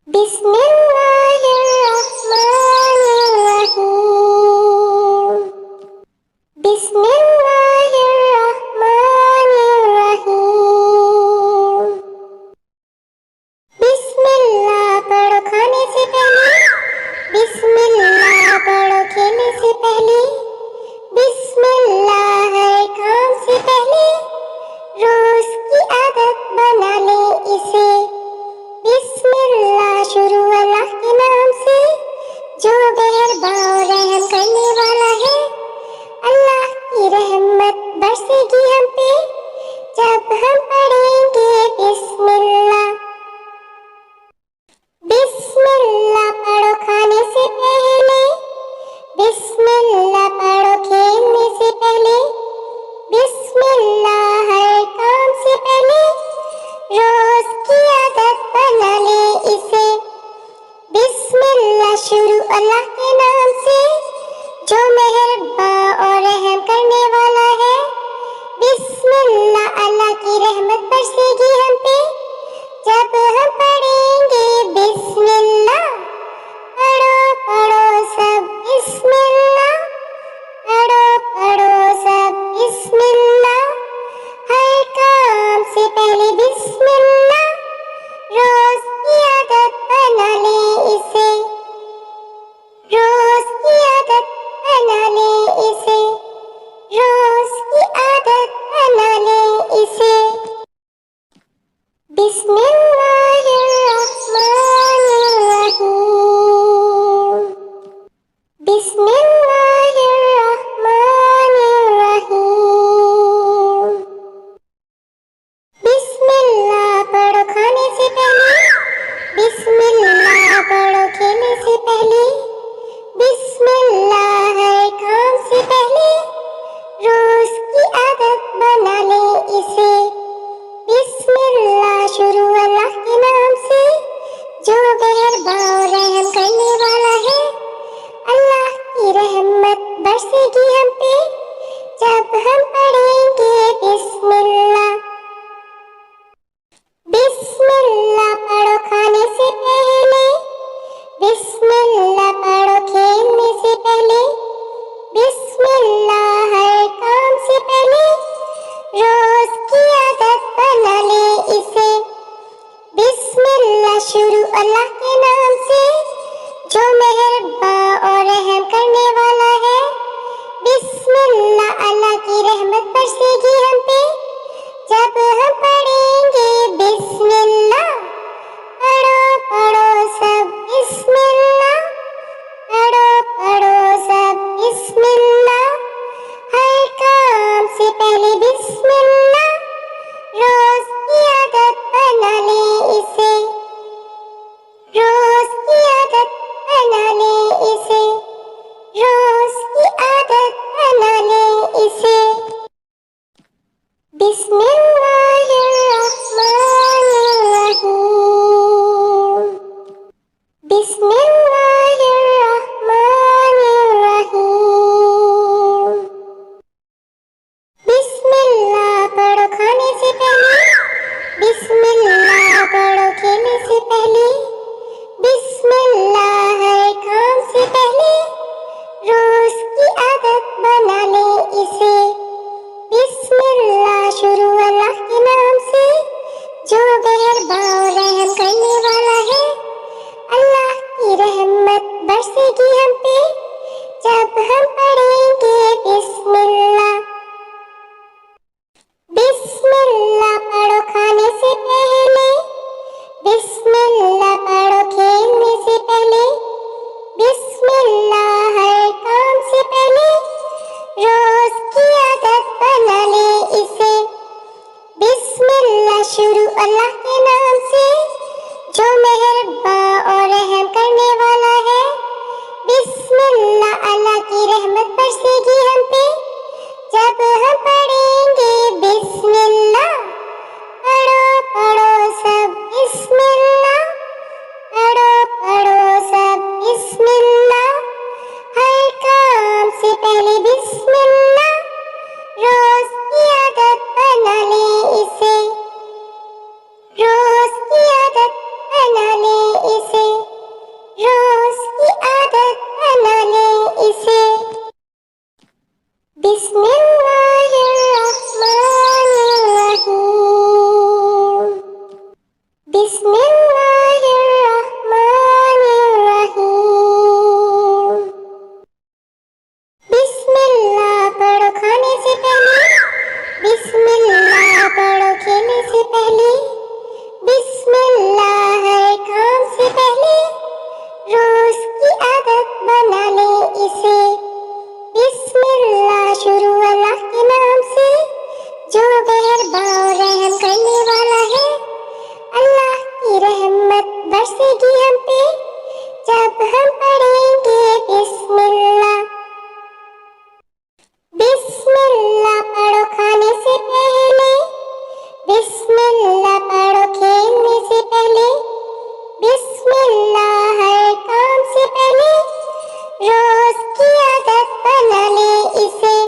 Bismillahirrahmanirrahim. Bismillahirrahmanirrahim. Bismillah पढ़ो खाने से पहले, बिस्मिल्लाह पढ़ो खेलने से पहले, बिस्मिल्लाह हर काम से पहले, रोज की आदत बना ले इसे। बिस्मिल्लाह शुरू अल्लाह के नाम से, जो मेहरबान और रहम करने वाला है। अल्लाह की रहमत बरसेगी हम पे जब हम पढ़ेंगे बिस्मिल्लाह। बिस्मिल्लाह पढ़ो खाने से पहले, बिस्मिल्लाह पढ़ो खेलने से पहले, बिस्मिल्लाह हर काम से पहले, रोज की आदत बना ले इसे। बिस्मिल्लाह शुरू अल्लाह के नाम से, जो मेहरबान और रहम करने वाला है। बिस्मिल्लाह अल्लाह की रहमत बरसेगी हम पे जब हम पढ़ेंगे बिस्मिल्लाह। पढ़ो पढ़ो सब बिस्मिल्लाह, पढ़ो पढ़ो सब बिस्मिल्लाह, हर काम से पहले बिस्मिल्लाह, रोज की आदत बना ले इसे। रोज की आदत बना ले इसे, रोज की आदत बना ले इसे। बिस्मिल्लाहिर्रहमानिर्रहीम। बिस्मिल्लाहिर्रहमानिर्रहीम। बिस्मिल्लाह पढ़ो खाने से पहले, बिस्मिल्लाह पढ़ो खेलने से पहले, बिस्मिल्लाह हर काम से पहले, रोज की आदत बना ले इसे। बिस्मिल्लाह शुरू अल्लाह के नाम से, जो मेहरबान और रहम करने वाला है। अल्लाह की रहमत बरसेगी हम पे जब हम पढ़ेंगे बिस्मिल्लाह। बिस्मिल्लाह पढ़ो खाने से पहले, बिस्मिल्लाह पढ़ो खेलने से पहले, बिस्मिल्लाह हर काम से पहले, रोज की आदत बना ले इसे। बिस्मिल्लाह शुरू अल्लाह के नाम से, जो मेहरबान और रहम करने वाला है। बिस्मिल्लाह अल्लाह की रहमत बरसेगी हम पे जब हम पढ़ेंगे बिस्मिल्लाह। पढ़ो पढ़ो सब बिस्मिल्लाह, पढ़ो पढ़ो सब बिस्मिल्लाह, हर काम से पहले बिस्मिल्लाह, रोज की आदत बना ले इसे। रोज की आदत बना ले इसे, रोज की आदत बना ले इसे। बिस्मिल्लाहिर्रहमानिर्रहीम। बिस्मिल्लाहिर्रहमानिर्रहीम। बिस्मिल्लाह पढ़ो खाने से पहले, बिस्मिल्लाह पढ़ो खेलने से पहले, बिस्मिल्लाह हर काम से पहले, रोज की आदत बना ले इसे। बिस्मिल्लाह शुरू अल्लाह के नाम से, जो मेहरबान और रहम करने वाला है। अल्लाह की रहमत बरसेगी हम पे जब हम पढ़ेंगे बिस्मिल्लाह। बिस्मिल्लाह पढ़ो खाने से पहले, बिस्मिल्लाह पढ़ो खेलने से पहले, बिस्मिल्लाह हर काम से पहले, रोज की आदत बना ले इसे। बिस्मिल्लाह शुरू अल्लाह के नाम से, जो मेहरबान और रहम करने वाला है। बिस्मिल्लाह अल्लाह की रहमत बरसेगी हम पे जब हम पढ़ेंगे बिस्मिल्लाह। पढ़ो पढ़ो सब बिस्मिल्लाह, पढ़ो पढ़ो सब बिस्मिल्लाह, हर काम से पहले बिस्मिल्लाह, रोज की आदत बना ले इसे। रोज की आदत बना ले इसे। برسے گی ہم پہ جب ہم پڑھیں گے بسم اللہ۔ بسم اللہ پڑھو کھانے سے پہلے، بسم اللہ پڑھو کھیلنے سے پہلے، بسم اللہ ہر کام سے پہلے، روز کی